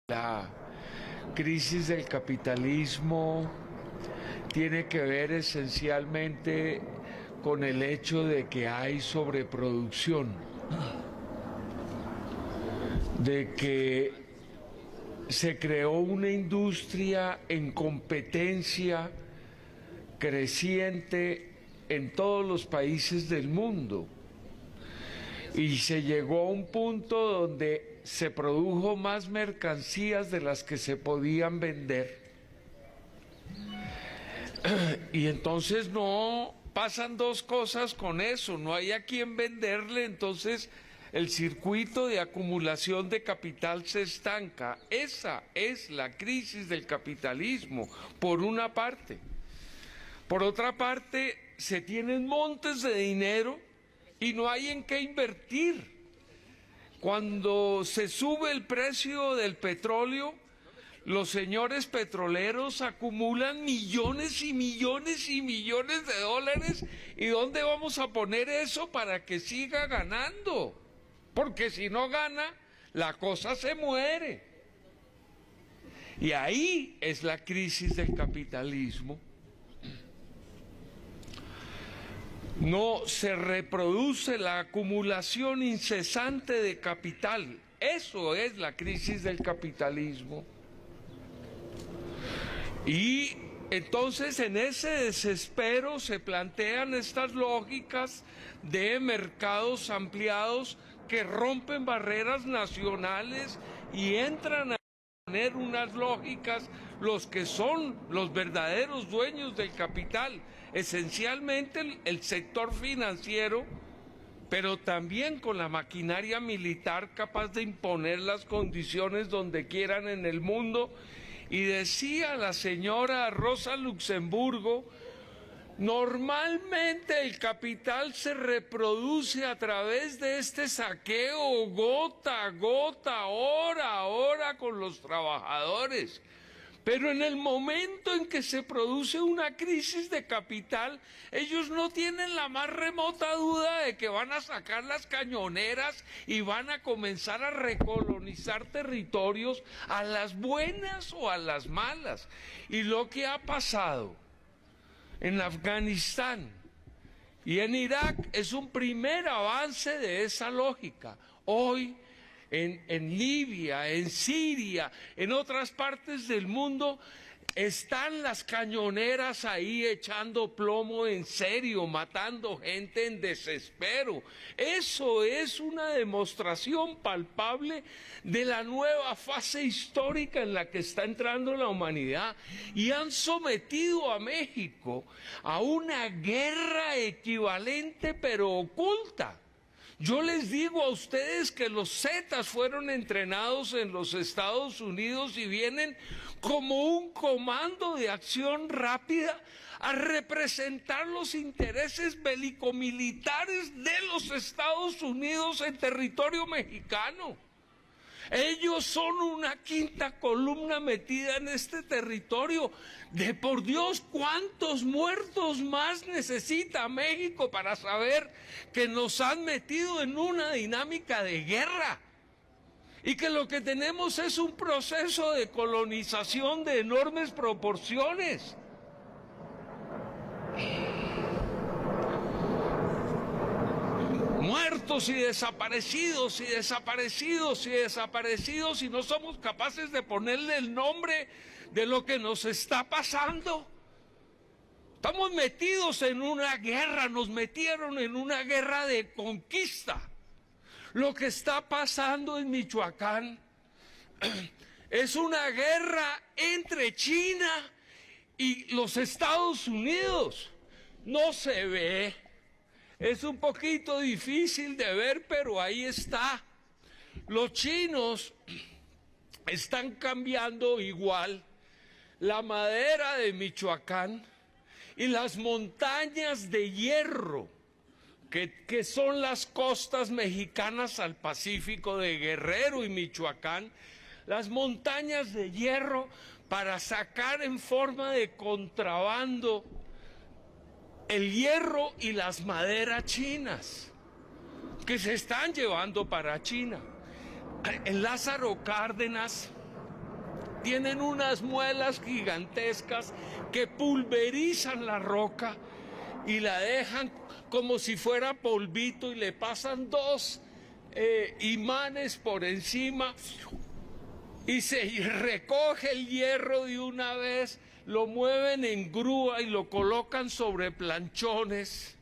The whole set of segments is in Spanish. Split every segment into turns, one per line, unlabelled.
La crisis del capitalismo tiene que ver esencialmente con el hecho de que hay sobreproducción, de que se creó una industria en competencia creciente en todos los países del mundo y se llegó a un punto donde se produjo más mercancías de las que se podían vender. Y entonces no pasan dos cosas con eso, no hay a quien venderle, entonces el circuito de acumulación de capital se estanca. Esa es la crisis del capitalismo, por una parte. Por otra parte, se tienen montes de dinero y no hay en qué invertir. Cuando se sube el precio del petróleo, los señores petroleros acumulan millones y millones y millones de dólares. ¿Y dónde vamos a poner eso para que siga ganando? Porque si no gana, la cosa se muere. Y ahí es la crisis del capitalismo. No se reproduce la acumulación incesante de capital. Eso es la crisis del capitalismo. Y entonces en ese desespero se plantean estas lógicas de mercados ampliados que rompen barreras nacionales y entran a tener unas lógicas los que son los verdaderos dueños del capital, esencialmente el sector financiero, pero también con la maquinaria militar capaz de imponer las condiciones donde quieran en el mundo. Y decía la señora Rosa Luxemburgo, normalmente el capital se reproduce a través de este saqueo gota a gota, hora a hora con los trabajadores. Pero en el momento en que se produce una crisis de capital, ellos no tienen la más remota duda de que van a sacar las cañoneras y van a comenzar a recolonizar territorios a las buenas o a las malas. Y lo que ha pasado en Afganistán y en Irak es un primer avance de esa lógica. Hoy en Libia, en Siria, en otras partes del mundo, están las cañoneras ahí echando plomo en serio, matando gente en desespero. Eso es una demostración palpable de la nueva fase histórica en la que está entrando la humanidad. Y han sometido a México a una guerra equivalente pero oculta. Yo les digo a ustedes que los Zetas fueron entrenados en los Estados Unidos y vienen como un comando de acción rápida a representar los intereses bélico-militares de los Estados Unidos en territorio mexicano. Ellos son una quinta columna metida en este territorio. De por Dios, ¿cuántos muertos más necesita México para saber que nos han metido en una dinámica de guerra? Y que lo que tenemos es un proceso de colonización de enormes proporciones. Muertos y desaparecidos y desaparecidos y desaparecidos, y no somos capaces de ponerle el nombre de lo que nos está pasando. Estamos metidos en una guerra, nos metieron en una guerra de conquista. Lo que está pasando en Michoacán es una guerra entre China y los Estados Unidos. No se ve. Es un poquito difícil de ver, pero ahí está. Los chinos están cambiando igual la madera de Michoacán y las montañas de hierro, que son las costas mexicanas al Pacífico de Guerrero y Michoacán, las montañas de hierro para sacar en forma de contrabando el hierro y las maderas chinas que se están llevando para China. En Lázaro Cárdenas tienen unas muelas gigantescas que pulverizan la roca y la dejan como si fuera polvito y le pasan dos imanes por encima y se recoge el hierro de una vez, lo mueven en grúa y lo colocan sobre planchones.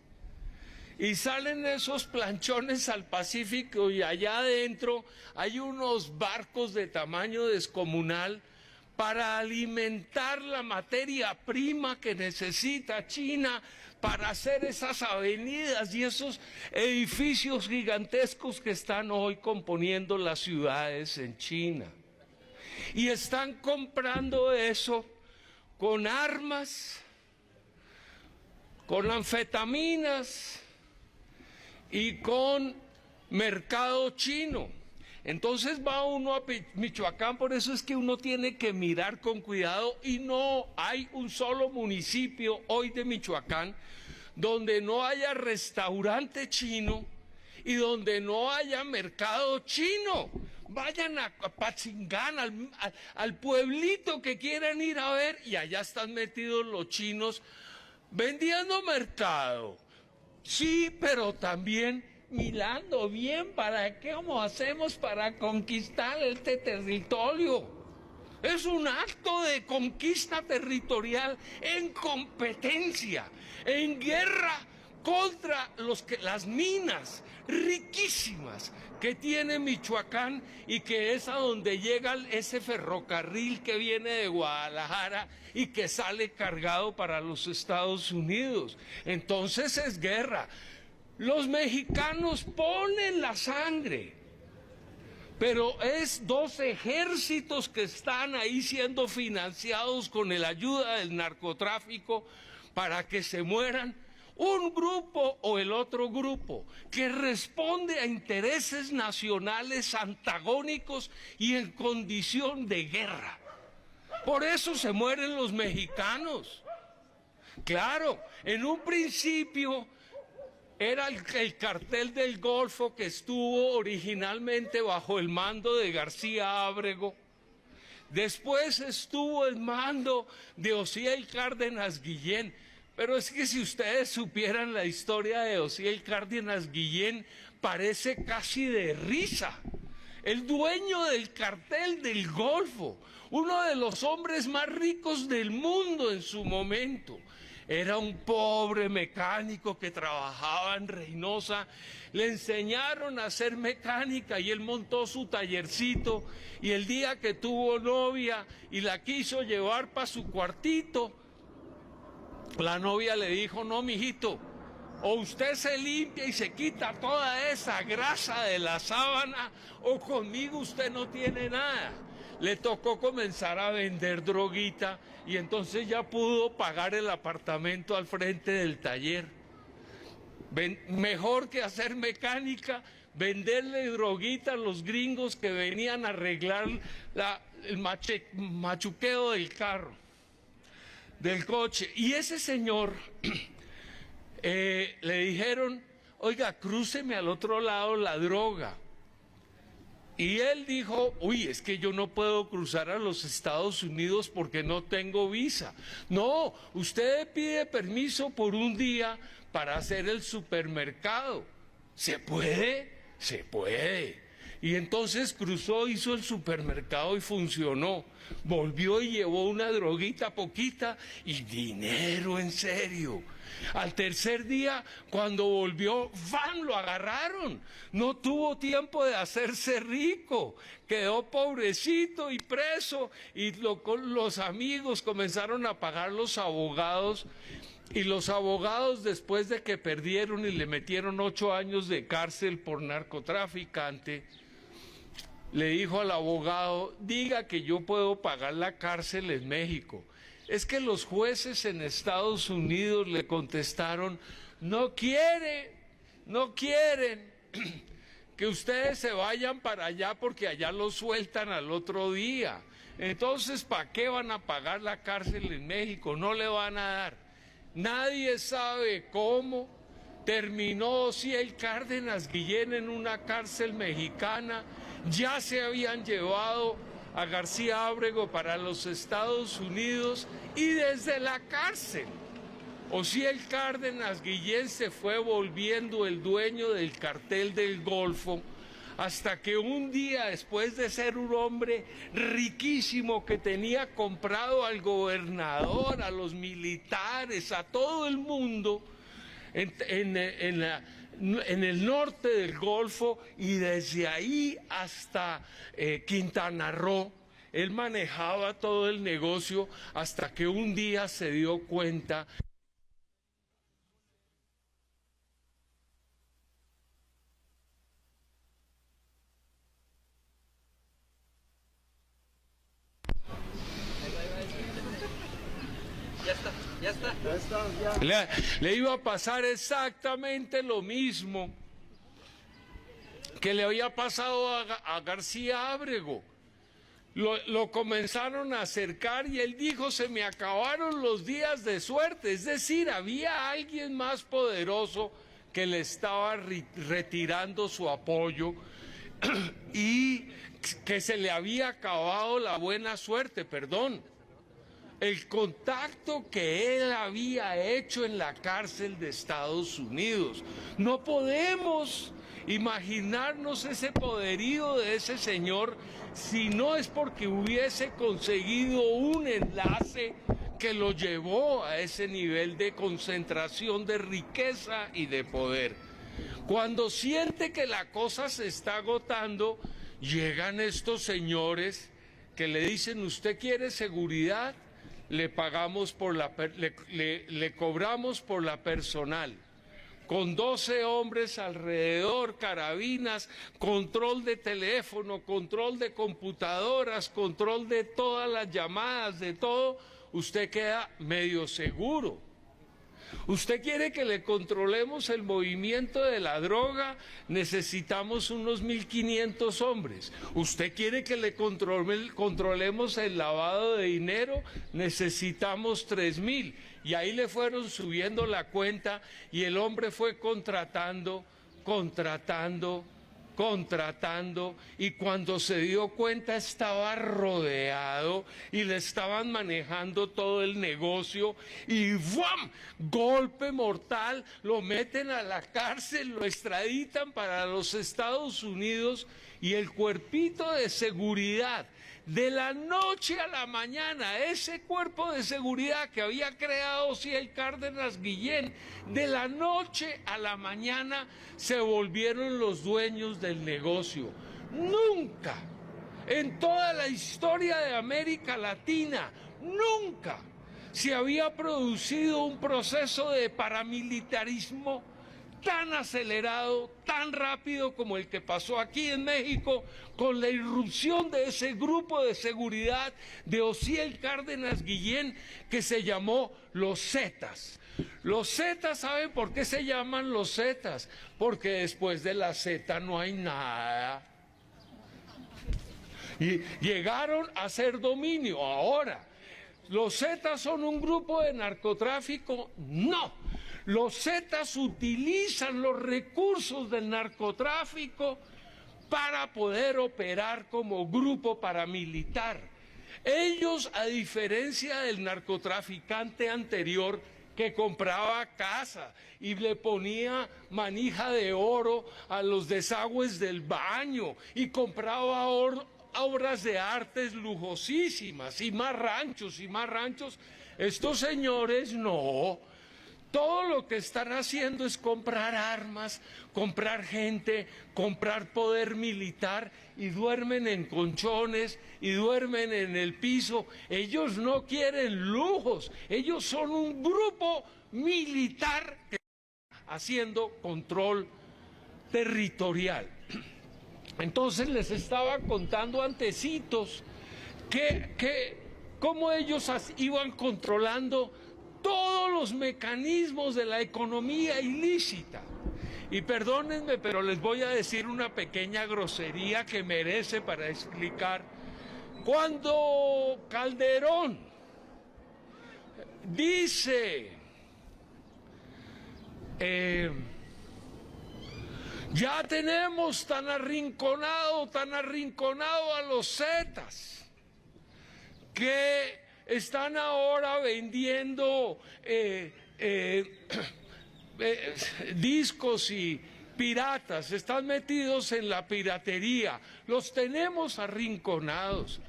Y salen esos planchones al Pacífico y allá adentro hay unos barcos de tamaño descomunal para alimentar la materia prima que necesita China para hacer esas avenidas y esos edificios gigantescos que están hoy componiendo las ciudades en China. Y están comprando eso con armas, con anfetaminas y con mercado chino. Entonces va uno a Michoacán, por eso es que uno tiene que mirar con cuidado y no hay un solo municipio hoy de Michoacán donde no haya restaurante chino y donde no haya mercado chino. Vayan a Patzingán, al pueblito que quieran ir a ver y allá están metidos los chinos vendiendo mercado. Sí, pero también mirando bien para qué cómo hacemos para conquistar este territorio. Es un acto de conquista territorial en competencia, en guerra contra las minas riquísimas que tiene Michoacán y que es a donde llega ese ferrocarril que viene de Guadalajara y que sale cargado para los Estados Unidos. Entonces es guerra. Los mexicanos ponen la sangre, pero es dos ejércitos que están ahí siendo financiados con la ayuda del narcotráfico para que se mueran un grupo o el otro grupo, que responde a intereses nacionales antagónicos y en condición de guerra. Por eso se mueren los mexicanos. Claro, en un principio era el cartel del Golfo que estuvo originalmente bajo el mando de García Ábrego. Después estuvo el mando de Osiel Cárdenas Guillén. Pero es que si ustedes supieran la historia de Osiel Cárdenas Guillén, parece casi de risa. El dueño del cartel del Golfo, uno de los hombres más ricos del mundo en su momento, era un pobre mecánico que trabajaba en Reynosa. Le enseñaron a hacer mecánica y él montó su tallercito y el día que tuvo novia y la quiso llevar para su cuartito, la novia le dijo: no, mijito, o usted se limpia y se quita toda esa grasa de la sábana, o conmigo usted no tiene nada. Le tocó comenzar a vender droguita y entonces ya pudo pagar el apartamento al frente del taller. Mejor que hacer mecánica, venderle droguita a los gringos que venían a arreglar el machuqueo del carro, del coche. Y ese señor le dijeron: oiga, crúceme al otro lado la droga. Y él dijo: uy, es que yo no puedo cruzar a los Estados Unidos porque no tengo visa. No, usted pide permiso por un día para hacer el supermercado. ¿Se puede? Se puede. Y entonces cruzó, hizo el supermercado y funcionó. Volvió y llevó una droguita poquita y dinero en serio. Al tercer día, cuando volvió, ¡van!, lo agarraron. No tuvo tiempo de hacerse rico. Quedó pobrecito y preso. Y los amigos comenzaron a pagar los abogados. Y los abogados, después de que perdieron y le metieron 8 años de cárcel por narcotraficante, le dijo al abogado: diga que yo puedo pagar la cárcel en México. Es que los jueces en Estados Unidos le contestaron: no quieren que ustedes se vayan para allá porque allá los sueltan al otro día. Entonces, ¿para qué van a pagar la cárcel en México? No le van a dar. Nadie sabe cómo terminó Osiel Cárdenas Guillén en una cárcel mexicana. Ya se habían llevado a García Ábrego para los Estados Unidos y desde la cárcel. Osiel Cárdenas Guillén se fue volviendo el dueño del cartel del Golfo, hasta que un día, después de ser un hombre riquísimo que tenía comprado al gobernador, a los militares, a todo el mundo, en el norte del Golfo y desde ahí hasta Quintana Roo, él manejaba todo el negocio hasta que un día se dio cuenta. Le iba a pasar exactamente lo mismo que le había pasado a García Ábrego. Lo comenzaron a acercar y él dijo: se me acabaron los días de suerte. Es decir, había alguien más poderoso que le estaba retirando su apoyo y que se le había acabado la buena suerte, perdón. El contacto que él había hecho en la cárcel de Estados Unidos. No podemos imaginarnos ese poderío de ese señor si no es porque hubiese conseguido un enlace que lo llevó a ese nivel de concentración de riqueza y de poder. Cuando siente que la cosa se está agotando, llegan estos señores que le dicen: ¿usted quiere seguridad? Le pagamos por le cobramos por la personal, con 12 hombres alrededor, carabinas, control de teléfono, control de computadoras, control de todas las llamadas, de todo. Usted queda medio seguro. ¿Usted quiere que le controlemos el movimiento de la droga? Necesitamos unos 1.500 hombres. ¿Usted quiere que le controlemos el lavado de dinero? Necesitamos 3.000. Y ahí le fueron subiendo la cuenta y el hombre fue contratando, y cuando se dio cuenta estaba rodeado y le estaban manejando todo el negocio y ¡bum! Golpe mortal, lo meten a la cárcel, lo extraditan para los Estados Unidos y el cuerpito de seguridad, de la noche a la mañana, ese cuerpo de seguridad que había creado Osiel Cárdenas Guillén, de la noche a la mañana se volvieron los dueños del negocio. Nunca, en toda la historia de América Latina, nunca se había producido un proceso de paramilitarismo tan acelerado, tan rápido como el que pasó aquí en México con la irrupción de ese grupo de seguridad de Osiel Cárdenas Guillén que se llamó los Zetas. Los Zetas, ¿saben por qué se llaman los Zetas? Porque después de la Z no hay nada. Y llegaron a ser dominio. Ahora, ¿los Zetas son un grupo de narcotráfico? No. Los Zetas utilizan los recursos del narcotráfico para poder operar como grupo paramilitar. Ellos, a diferencia del narcotraficante anterior que compraba casa y le ponía manija de oro a los desagües del baño y compraba obras de artes lujosísimas y más ranchos, estos señores no. Todo lo que están haciendo es comprar armas, comprar gente, comprar poder militar y duermen en colchones y duermen en el piso. Ellos no quieren lujos, ellos son un grupo militar que está haciendo control territorial. Entonces les estaba contando antecitos que cómo ellos iban controlando todos los mecanismos de la economía ilícita. Y perdónenme, pero les voy a decir una pequeña grosería que merece para explicar. Cuando Calderón dice, ya tenemos tan arrinconado a los Zetas, que están ahora vendiendo discos y piratas, están metidos en la piratería, los tenemos arrinconados.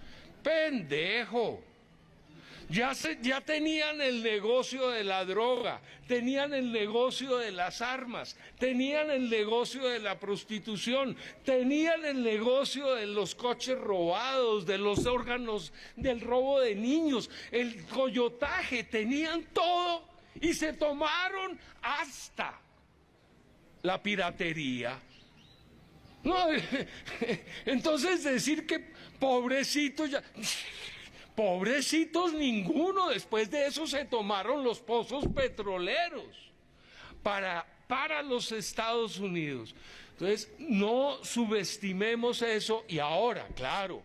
Pendejo. Ya tenían el negocio de la droga, tenían el negocio de las armas, tenían el negocio de la prostitución, tenían el negocio de los coches robados, de los órganos, del robo de niños, el coyotaje, tenían todo y se tomaron hasta la piratería. No, entonces decir que pobrecitos ya... Pobrecitos ninguno, después de eso se tomaron los pozos petroleros para los Estados Unidos. Entonces, no subestimemos eso. Y ahora, claro,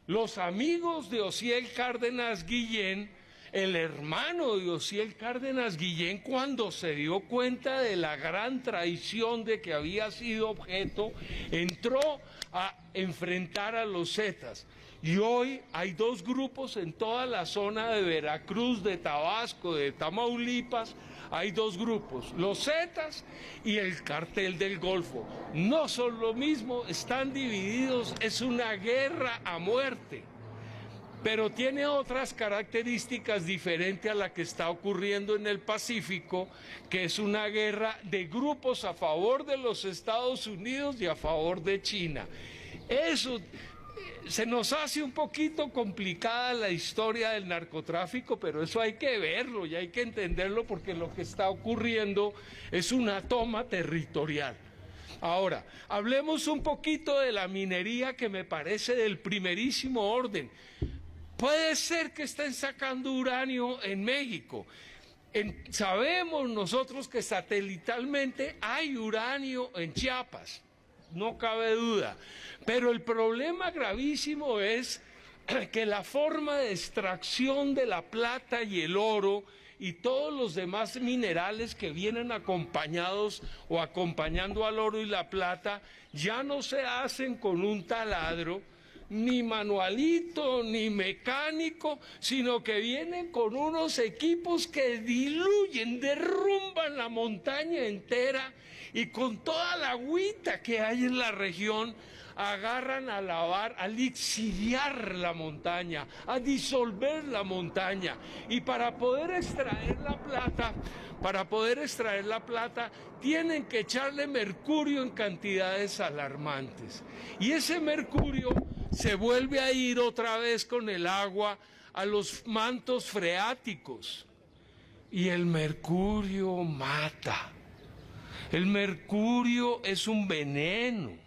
los amigos de Osiel Cárdenas Guillén, el hermano de Osiel Cárdenas Guillén, cuando se dio cuenta de la gran traición de que había sido objeto, entró a enfrentar a los Zetas. Y hoy hay dos grupos en toda la zona de Veracruz, de Tabasco, de Tamaulipas, hay dos grupos, los Zetas y el Cartel del Golfo. No son lo mismo, están divididos, es una guerra a muerte, pero tiene otras características diferentes a la que está ocurriendo en el Pacífico, que es una guerra de grupos a favor de los Estados Unidos y a favor de China. Eso... Se nos hace un poquito complicada la historia del narcotráfico, pero eso hay que verlo y hay que entenderlo porque lo que está ocurriendo es una toma territorial. Ahora, hablemos un poquito de la minería, que me parece del primerísimo orden. Puede ser que estén sacando uranio en México. Sabemos nosotros que satelitalmente hay uranio en Chiapas, no cabe duda. Pero el problema gravísimo es que la forma de extracción de la plata y el oro y todos los demás minerales que vienen acompañados o acompañando al oro y la plata ya no se hacen con un taladro, ni manualito, ni mecánico, sino que vienen con unos equipos que diluyen, derrumban la montaña entera y con toda la agüita que hay en la región agarran a lavar, a lixiviar la montaña, a disolver la montaña. Y para poder extraer la plata, tienen que echarle mercurio en cantidades alarmantes. Y ese mercurio se vuelve a ir otra vez con el agua a los mantos freáticos. Y el mercurio mata. El mercurio es un veneno.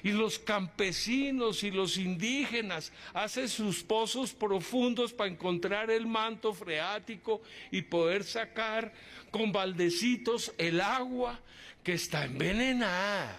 Y los campesinos y los indígenas hacen sus pozos profundos para encontrar el manto freático y poder sacar con baldecitos el agua que está envenenada.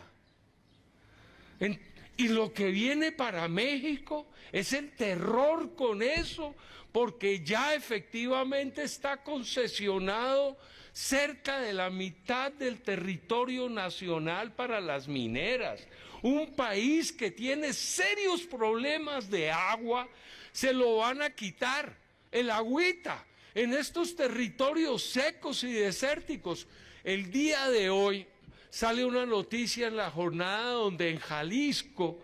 Y lo que viene para México es el terror con eso, porque ya efectivamente está concesionado cerca de la mitad del territorio nacional para las mineras. Un país que tiene serios problemas de agua, se lo van a quitar, el agüita, en estos territorios secos y desérticos. El día de hoy sale una noticia en La Jornada donde en Jalisco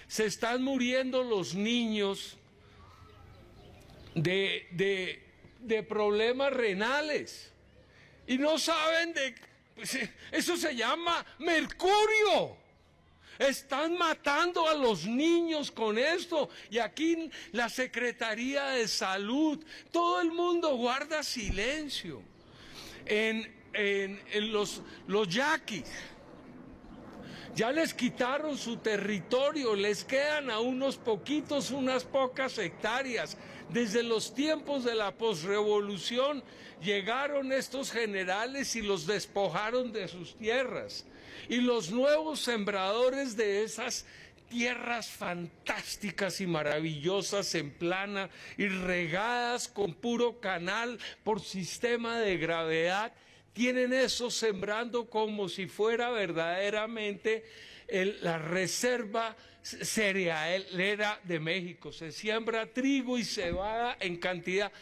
se están muriendo los niños de problemas renales y no saben de... Pues, eso se llama mercurio. Están matando a los niños con esto. Y aquí la Secretaría de Salud, todo el mundo guarda silencio. En los yaquis, ya les quitaron su territorio, les quedan a unos poquitos, unas pocas hectáreas. Desde los tiempos de la posrevolución llegaron estos generales y los despojaron de sus tierras. Y los nuevos sembradores de esas tierras fantásticas y maravillosas en plana y regadas con puro canal por sistema de gravedad, tienen eso sembrando como si fuera verdaderamente la reserva cerealera de México. Se siembra trigo y cebada en cantidad.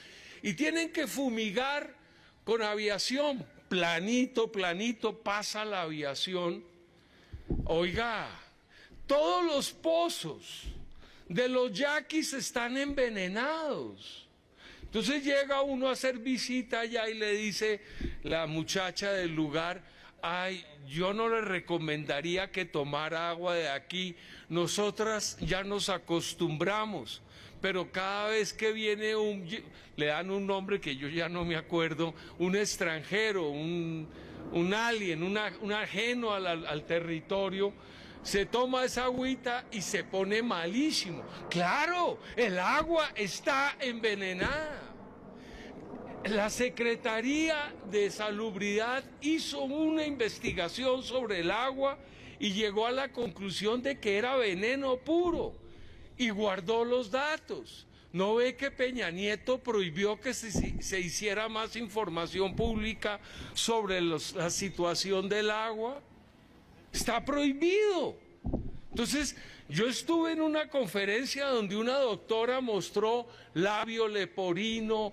Y tienen que fumigar con aviación. Planito, planito pasa la aviación. Oiga, todos los pozos de los yaquis están envenenados. Entonces llega uno a hacer visita allá y le dice la muchacha del lugar: ay, yo no le recomendaría que tomara agua de aquí, nosotras ya nos acostumbramos, pero cada vez que viene le dan un nombre que yo ya no me acuerdo, un extranjero, un alien, un ajeno al territorio, se toma esa agüita y se pone malísimo. Claro, el agua está envenenada. La Secretaría de Salubridad hizo una investigación sobre el agua y llegó a la conclusión de que era veneno puro y guardó los datos. ¿No ve que Peña Nieto prohibió que se hiciera más información pública sobre la situación del agua? Está prohibido. Entonces, yo estuve en una conferencia donde una doctora mostró labio leporino,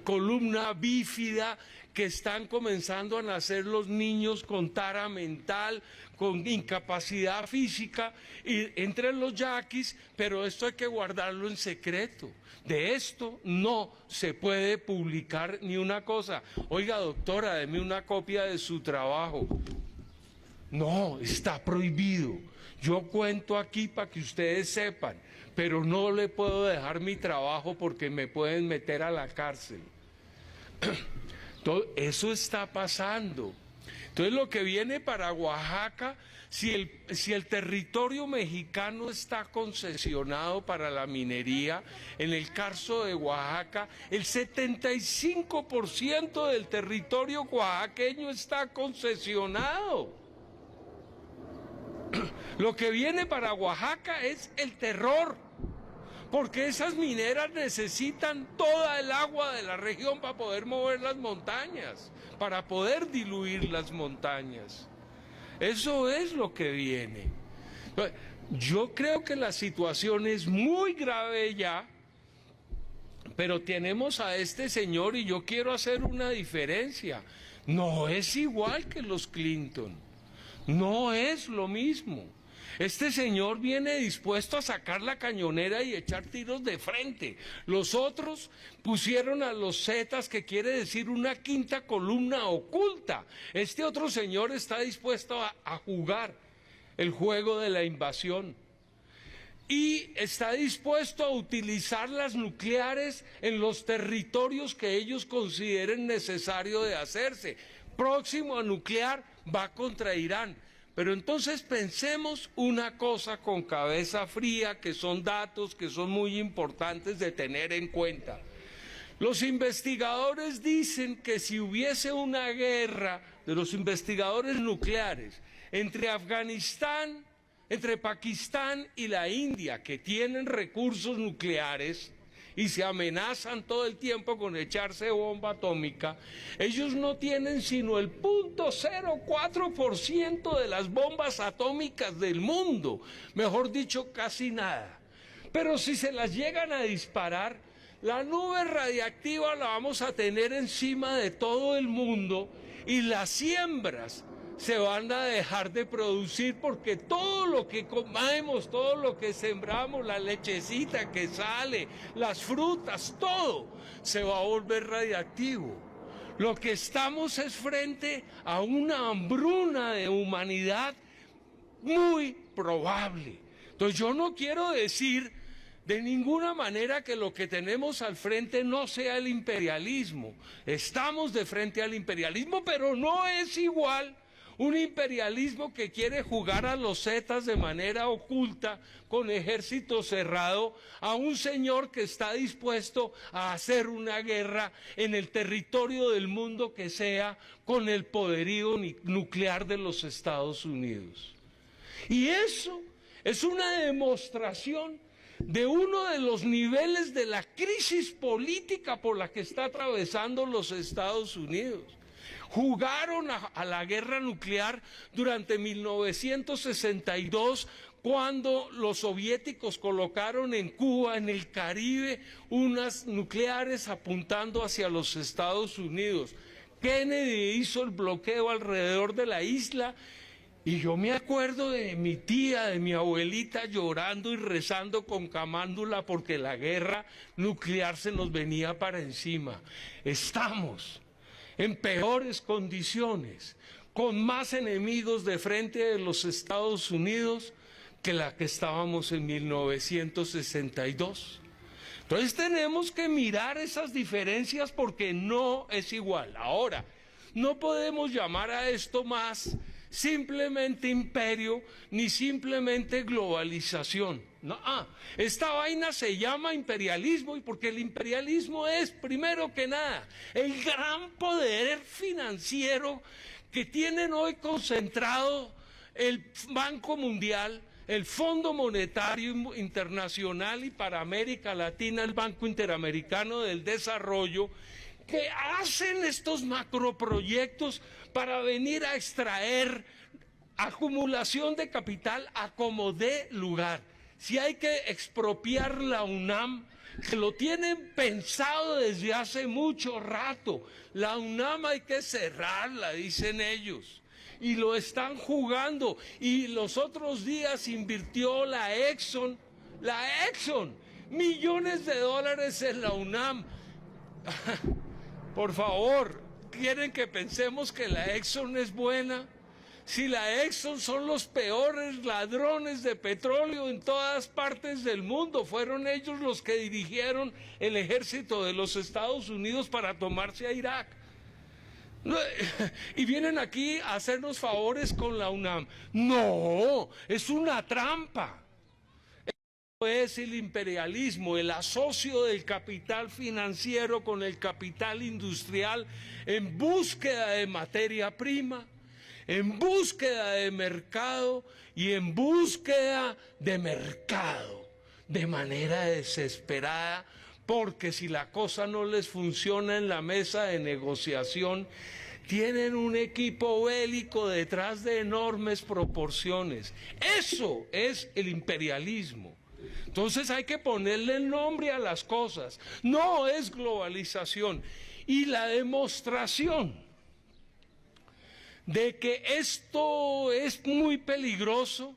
columna bífida, que están comenzando a nacer los niños con tara mental, con incapacidad física, y entre los yaquis, pero esto hay que guardarlo en secreto. De esto no se puede publicar ni una cosa. Oiga, doctora, deme una copia de su trabajo. No, está prohibido. Yo cuento aquí para que ustedes sepan, pero no le puedo dejar mi trabajo porque me pueden meter a la cárcel. Todo eso está pasando. Entonces lo que viene para Oaxaca, si el territorio mexicano está concesionado para la minería, en el caso de Oaxaca, el 75% del territorio oaxaqueño está concesionado. Lo que viene para Oaxaca es el terror, porque esas mineras necesitan toda el agua de la región para poder mover las montañas, para poder diluir las montañas. Eso es lo que viene. Yo creo que la situación es muy grave ya, pero tenemos a este señor y yo quiero hacer una diferencia. No es igual que los Clinton, no es lo mismo. Este señor viene dispuesto a sacar la cañonera y echar tiros de frente. Los otros pusieron a los Zetas, que quiere decir una quinta columna oculta. Este otro señor está dispuesto a jugar el juego de la invasión. Y está dispuesto a utilizar las nucleares en los territorios que ellos consideren necesario de hacerse. Próximo a nuclear va contra Irán. Pero entonces pensemos una cosa con cabeza fría, que son datos que son muy importantes de tener en cuenta. Los investigadores dicen que si hubiese una guerra de los investigadores nucleares entre Afganistán, entre Pakistán y la India, que tienen recursos nucleares y se amenazan todo el tiempo con echarse bomba atómica, ellos no tienen sino el 0.04% de las bombas atómicas del mundo, mejor dicho, casi nada. Pero si se las llegan a disparar, la nube radiactiva la vamos a tener encima de todo el mundo y las siembras se van a dejar de producir, porque todo lo que comemos, todo lo que sembramos, la lechecita que sale, las frutas, todo se va a volver radiactivo. Lo que estamos es frente a una hambruna de humanidad muy probable. Entonces yo no quiero decir de ninguna manera que lo que tenemos al frente no sea el imperialismo. Estamos de frente al imperialismo, pero no es igual un imperialismo que quiere jugar a los Zetas de manera oculta, con ejército cerrado, a un señor que está dispuesto a hacer una guerra en el territorio del mundo que sea, con el poderío nuclear de los Estados Unidos. Y eso es una demostración de uno de los niveles de la crisis política por la que está atravesando los Estados Unidos. Jugaron a la guerra nuclear durante 1962 cuando los soviéticos colocaron en Cuba, en el Caribe, unas nucleares apuntando hacia los Estados Unidos. Kennedy hizo el bloqueo alrededor de la isla y yo me acuerdo de mi tía, de mi abuelita llorando y rezando con camándula porque la guerra nuclear se nos venía para encima. Estamos en peores condiciones, con más enemigos de frente de los Estados Unidos que la que estábamos en 1962. Entonces tenemos que mirar esas diferencias porque no es igual. Ahora, no podemos llamar a esto más simplemente imperio ni simplemente globalización. No, esta vaina se llama imperialismo y porque el imperialismo es, primero que nada, el gran poder financiero que tienen hoy concentrado el Banco Mundial, el Fondo Monetario Internacional y para América Latina el Banco Interamericano del Desarrollo, que hacen estos macroproyectos para venir a extraer acumulación de capital a como dé lugar. Si hay que expropiar la UNAM, que lo tienen pensado desde hace mucho rato, la UNAM hay que cerrarla, dicen ellos, y lo están jugando. Y los otros días invirtió la Exxon, millones de dólares en la UNAM. Por favor, ¿quieren que pensemos que la Exxon es buena? Si la Exxon son los peores ladrones de petróleo en todas partes del mundo, fueron ellos los que dirigieron el ejército de los Estados Unidos para tomarse a Irak. Y vienen aquí a hacernos favores con la UNAM. No, es una trampa. Es el imperialismo, el asocio del capital financiero con el capital industrial en búsqueda de materia prima, en búsqueda de mercado y en búsqueda de mercado, de manera desesperada, porque si la cosa no les funciona en la mesa de negociación, tienen un equipo bélico detrás de enormes proporciones. Eso es el imperialismo. Entonces hay que ponerle el nombre a las cosas. No es globalización. Y la demostración de que esto es muy peligroso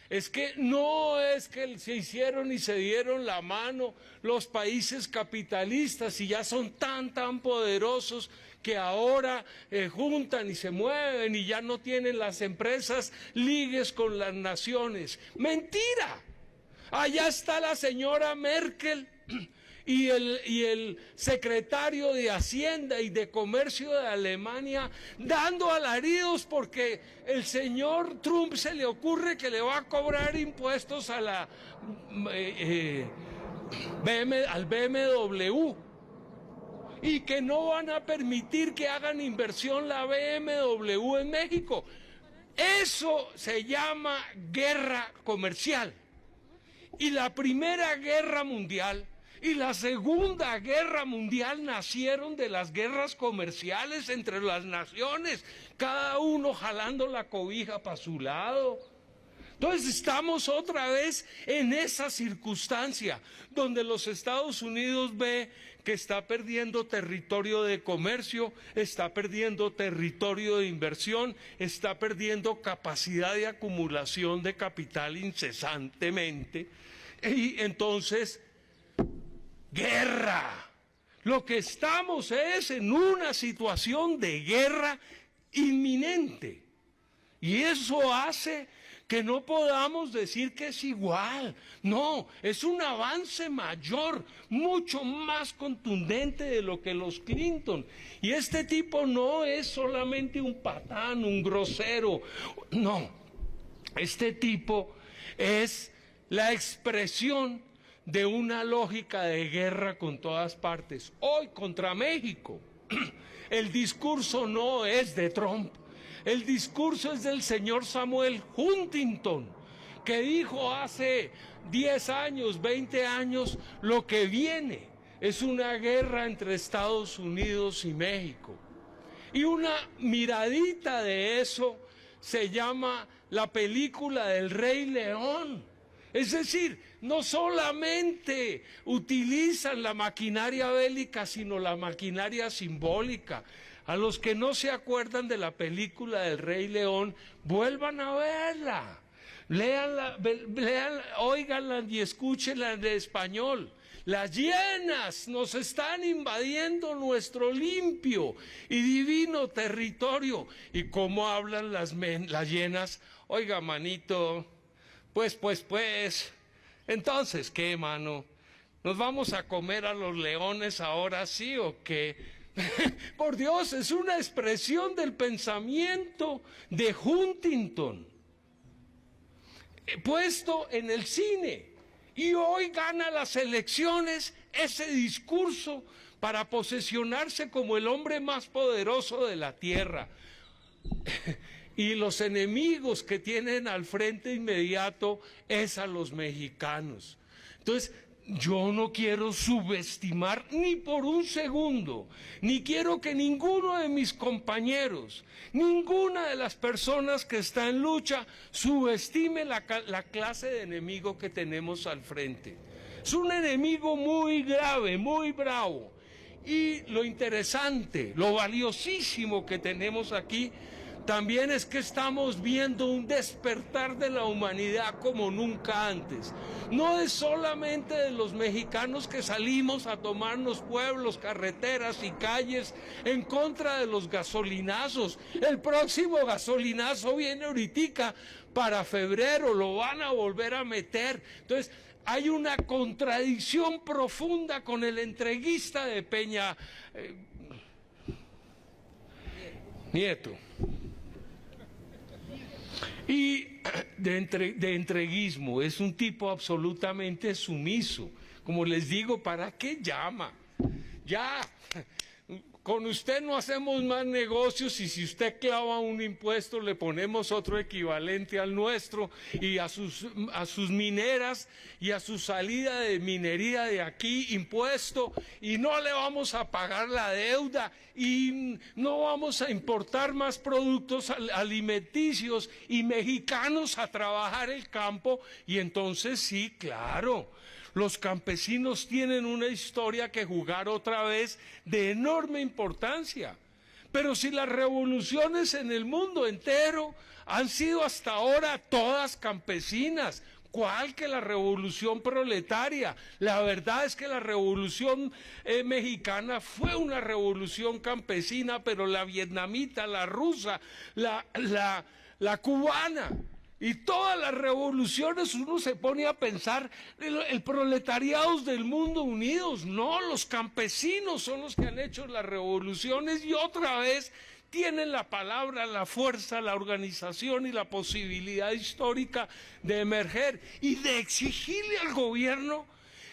es que no es que se hicieron y se dieron la mano los países capitalistas y ya son tan poderosos que ahora juntan y se mueven y ya no tienen las empresas ligues con las naciones. ¡Mentira! Allá está la señora Merkel y el secretario de Hacienda y de Comercio de Alemania dando alaridos porque el señor Trump se le ocurre que le va a cobrar impuestos a la al BMW y que no van a permitir que hagan inversión la BMW en México. Eso se llama guerra comercial. Y la Primera Guerra Mundial y la Segunda Guerra Mundial nacieron de las guerras comerciales entre las naciones, cada uno jalando la cobija para su lado. Entonces estamos otra vez en esa circunstancia donde los Estados Unidos ve que está perdiendo territorio de comercio, está perdiendo territorio de inversión, está perdiendo capacidad de acumulación de capital incesantemente. Y entonces, guerra. Lo que estamos es en una situación de guerra inminente. Y eso hace que no podamos decir que es igual. No, es un avance mayor, mucho más contundente de lo que los Clinton. Y este tipo no es solamente un patán, un grosero. No, este tipo es la expresión de una lógica de guerra con todas partes. Hoy contra México, el discurso no es de Trump, el discurso es del señor Samuel Huntington, que dijo hace 10 años, 20 años, lo que viene es una guerra entre Estados Unidos y México. Y una miradita de eso se llama la película del Rey León. Es decir, no solamente utilizan la maquinaria bélica, sino la maquinaria simbólica. A los que no se acuerdan de la película del Rey León, vuelvan a verla. Léanla, óiganla y escúchenla en español. Las hienas nos están invadiendo nuestro limpio y divino territorio. ¿Y cómo hablan las hienas? Oiga, manito, pues. Entonces, ¿qué, mano? ¿Nos vamos a comer a los leones ahora sí o qué? Por Dios, es una expresión del pensamiento de Huntington, puesto en el cine. Y hoy gana las elecciones ese discurso para posesionarse como el hombre más poderoso de la tierra. Y los enemigos que tienen al frente inmediato es a los mexicanos. Entonces, yo no quiero subestimar ni por un segundo, ni quiero que ninguno de mis compañeros, ninguna de las personas que está en lucha, subestime la clase de enemigo que tenemos al frente. Es un enemigo muy grave, muy bravo. Y lo interesante, lo valiosísimo que tenemos aquí, también es que estamos viendo un despertar de la humanidad como nunca antes. No es solamente de los mexicanos que salimos a tomarnos pueblos, carreteras y calles en contra de los gasolinazos. El próximo gasolinazo viene ahorita para febrero, lo van a volver a meter. Entonces, hay una contradicción profunda con el entreguista de Peña Nieto. Y de entreguismo, es un tipo absolutamente sumiso. Como les digo, ¿para qué llama? Ya, con usted no hacemos más negocios y si usted clava un impuesto le ponemos otro equivalente al nuestro y a sus mineras y a su salida de minería de aquí impuesto y no le vamos a pagar la deuda y no vamos a importar más productos alimenticios y mexicanos a trabajar el campo y entonces sí, claro. Los campesinos tienen una historia que jugar otra vez de enorme importancia. Pero si las revoluciones en el mundo entero han sido hasta ahora todas campesinas, ¿cuál que la revolución proletaria? La verdad es que la revolución mexicana fue una revolución campesina, pero la vietnamita, la rusa, la cubana. Y todas las revoluciones uno se pone a pensar, el proletariado del mundo unidos, no, los campesinos son los que han hecho las revoluciones y otra vez tienen la palabra, la fuerza, la organización y la posibilidad histórica de emerger y de exigirle al gobierno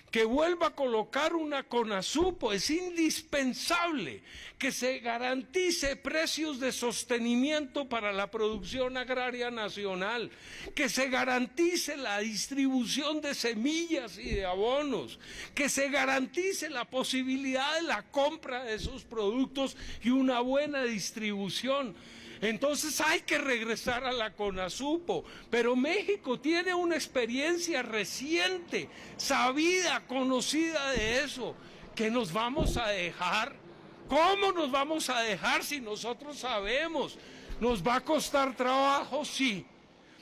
que vuelva a colocar una CONASUPO. Es indispensable que se garantice precios de sostenimiento para la producción agraria nacional, que se garantice la distribución de semillas y de abonos, que se garantice la posibilidad de la compra de esos productos y una buena distribución. Entonces hay que regresar a la CONASUPO, pero México tiene una experiencia reciente, sabida, conocida de eso, que nos vamos a dejar. ¿Cómo nos vamos a dejar si nosotros sabemos? ¿Nos va a costar trabajo? Sí.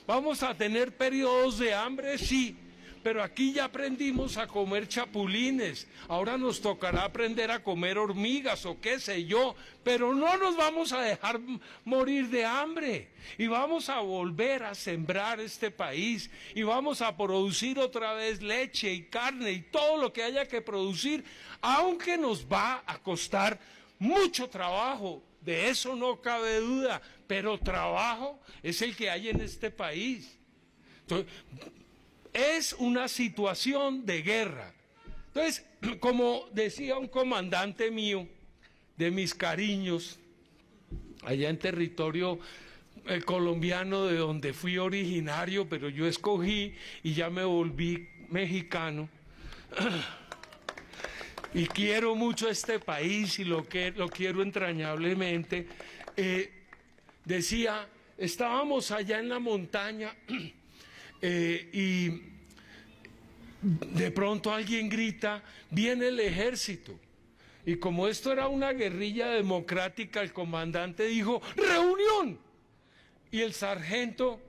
¿Vamos a tener periodos de hambre? Sí. Pero aquí ya aprendimos a comer chapulines, ahora nos tocará aprender a comer hormigas o qué sé yo, pero no nos vamos a dejar morir de hambre y vamos a volver a sembrar este país y vamos a producir otra vez leche y carne y todo lo que haya que producir, aunque nos va a costar mucho trabajo, de eso no cabe duda, pero trabajo es el que hay en este país. Entonces, es una situación de guerra. Entonces, como decía un comandante mío, de mis cariños, allá en territorio colombiano de donde fui originario, pero yo escogí y ya me volví mexicano, y quiero mucho este país y lo quiero entrañablemente, decía estábamos allá en la montaña y de pronto alguien grita, viene el ejército. Y como esto era una guerrilla democrática, el comandante dijo, ¡reunión! Y el sargento,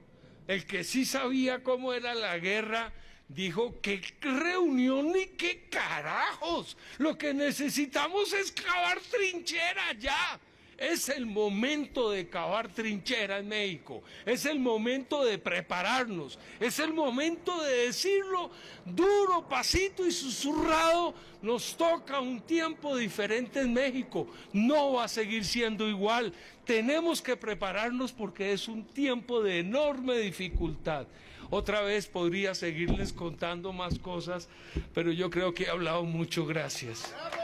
el que sí sabía cómo era la guerra, dijo, ¿qué reunión ni qué carajos? Lo que necesitamos es cavar trinchera ya. Es el momento de cavar trinchera en México, es el momento de prepararnos, es el momento de decirlo duro, pasito y susurrado, nos toca un tiempo diferente en México, no va a seguir siendo igual, tenemos que prepararnos porque es un tiempo de enorme dificultad. Otra vez podría seguirles contando más cosas, pero yo creo que he hablado mucho, gracias.